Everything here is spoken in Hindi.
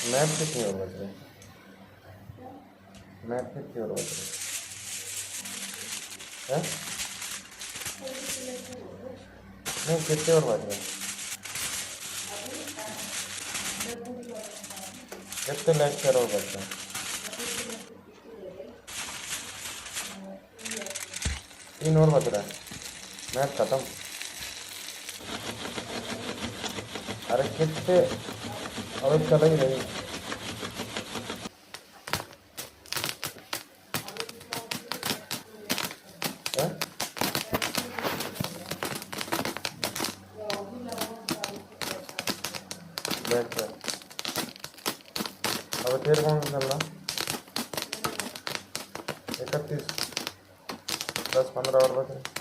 मैथ कितनी और बच रही? मैथ कितनी और बच रही है? नहीं, कितने और बच रहे? कितने लेक्चर और बच रहे? 3 और बच रहा है। मैथ खत्म। अरे कितने? अब चल ही रही है। बैठ कर। अब फिर कौन सा चल रहा? 31। 10-15 और बच रहे।